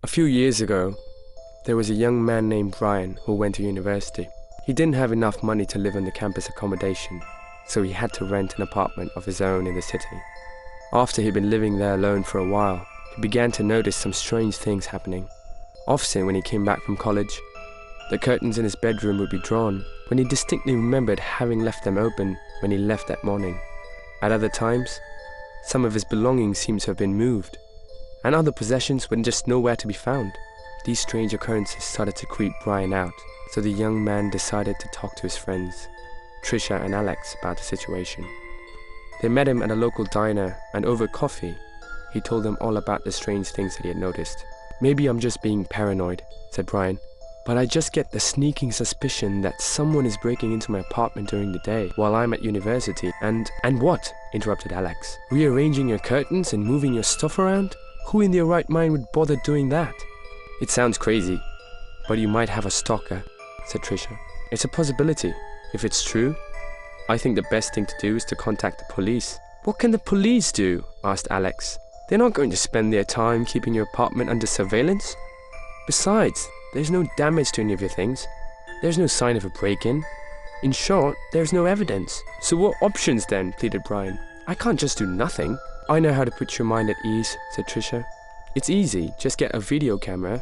few years ago, there was a young man named Brian who went to university. He didn't have enough money to live in the campus accommodation, so he had to rent an apartment of his own in the city. After he'd been living there alone for a while, he began to notice some strange things happening. Often when he came back from college, the curtains in his bedroom would be drawn when he distinctly remembered having left them open when he left that morning. At other times, some of his belongings seemed to have been moved, and other possessions were just nowhere to be found. These strange occurrences started to creep Brian out, so the young man decided to talk to his friends, Trisha and Alex, about the situation. They met him at a local diner, and over coffee, he told them all about the strange things that he had noticed. "Maybe I'm just being paranoid," said Brian, "but I just get the sneaking suspicion that someone is breaking into my apartment during the day while I'm at university and what?" interrupted Alex. "Rearranging your curtains and moving your stuff around? Who in their right mind would bother doing that?" "It sounds crazy, but you might have a stalker," said Trisha. "It's a possibility. If it's true, I think the best thing to do is to contact the police." "What can the police do?" asked Alex. "They're not going to spend their time keeping your apartment under surveillance. Besides, there's no damage to any of your things. There's no sign of a break-in. In short, there's no evidence." "So what options then?" pleaded Brian. "I can't just do nothing." "I know how to put your mind at ease," said Trisha. "It's easy. Just get a video camera,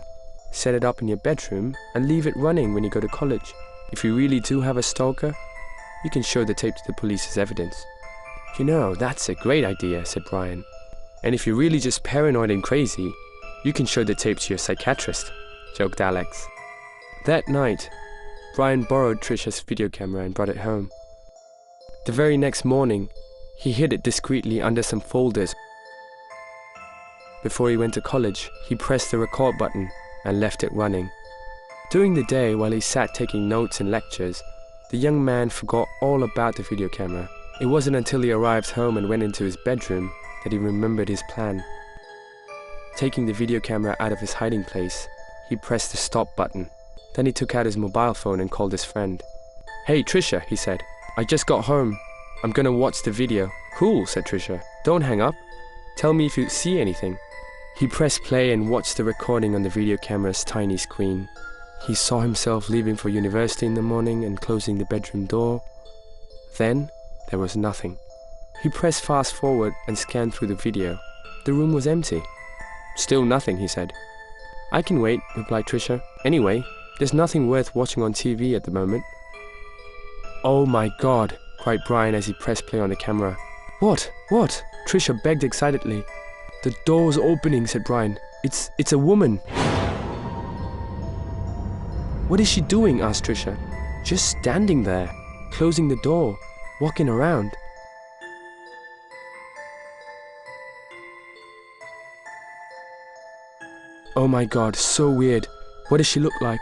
set it up in your bedroom, and leave it running when you go to college. If you really do have a stalker, you can show the tape to the police as evidence." "You know, that's a great idea," said Brian. "And if you're really just paranoid and crazy, you can show the tape to your psychiatrist," joked Alex. That night, Brian borrowed Trisha's video camera and brought it home. The very next morning, he hid it discreetly under some folders. Before he went to college, he pressed the record button and left it running. During the day, while he sat taking notes and lectures, the young man forgot all about the video camera. It wasn't until he arrived home and went into his bedroom that he remembered his plan. Taking the video camera out of his hiding place, he pressed the stop button. Then he took out his mobile phone and called his friend. "Hey Trisha," he said, "I just got home. I'm gonna watch the video." "Cool," said Trisha. "Don't hang up. Tell me if you see anything." He pressed play and watched the recording on the video camera's tiny screen. He saw himself leaving for university in the morning and closing the bedroom door. Then there was nothing. He pressed fast forward and scanned through the video. The room was empty. "Still nothing," he said. "I can wait," replied Trisha. "Anyway, there's nothing worth watching on TV at the moment." "Oh my God," cried Brian as he pressed play on the camera. What? What?" Trisha begged excitedly. "The door's opening," said Brian. It's a woman." "What is she doing?" asked Trisha. "Just standing there, closing the door, walking around." "Oh my God, so weird. What does she look like?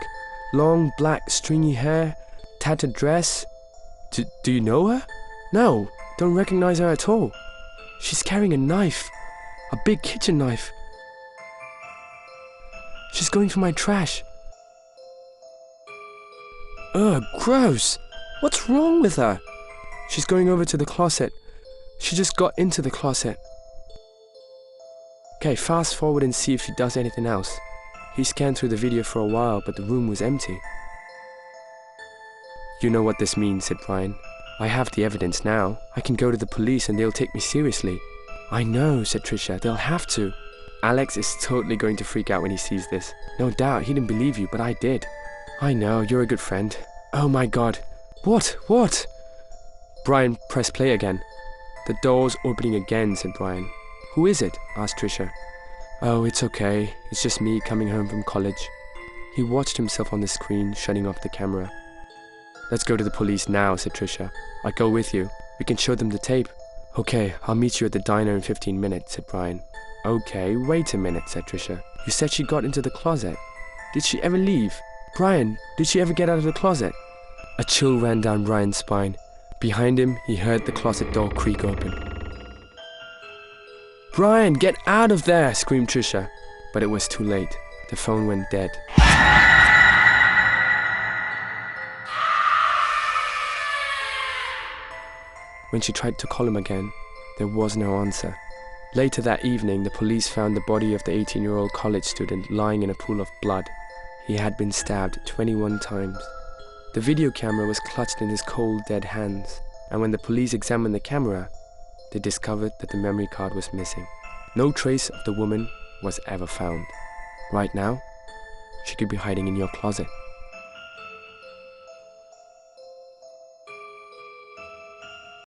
Long, black, stringy hair, tattered dress. Do you know her?" "No, don't recognize her at all. She's carrying a knife, a big kitchen knife. She's going for my trash." "Ugh, gross. What's wrong with her?" "She's going over to the closet. She just got into the closet." "Okay, fast forward and see if she does anything else." He scanned through the video for a while, but the room was empty. "You know what this means," said Brian. "I have the evidence now. I can go to the police and they'll take me seriously." "I know," said Trisha. "They'll have to." "Alex is totally going to freak out when he sees this." "No doubt. He didn't believe you, but I did." "I know. You're a good friend." "Oh my God. What?" Brian pressed play again. "The door's opening again," said Brian. "Who is it?" asked Trisha. "Oh, it's okay. It's just me coming home from college." He watched himself on the screen, shutting off the camera. "Let's go to the police now," said Trisha. "I'll go with you. We can show them the tape." "Okay, I'll meet you at the diner in 15 minutes, said Brian. "Okay, wait a minute," said Trisha. "You said she got into the closet. Did she ever leave? Brian, did she ever get out of the closet?" A chill ran down Brian's spine. Behind him, he heard the closet door creak open. "Brian, get out of there!" screamed Trisha. But it was too late. The phone went dead. When she tried to call him again, there was no answer. Later that evening, the police found the body of the 18-year-old college student lying in a pool of blood. He had been stabbed 21 times. The video camera was clutched in his cold, dead hands, and when the police examined the camera, they discovered that the memory card was missing. No trace of the woman was ever found. Right now, she could be hiding in your closet.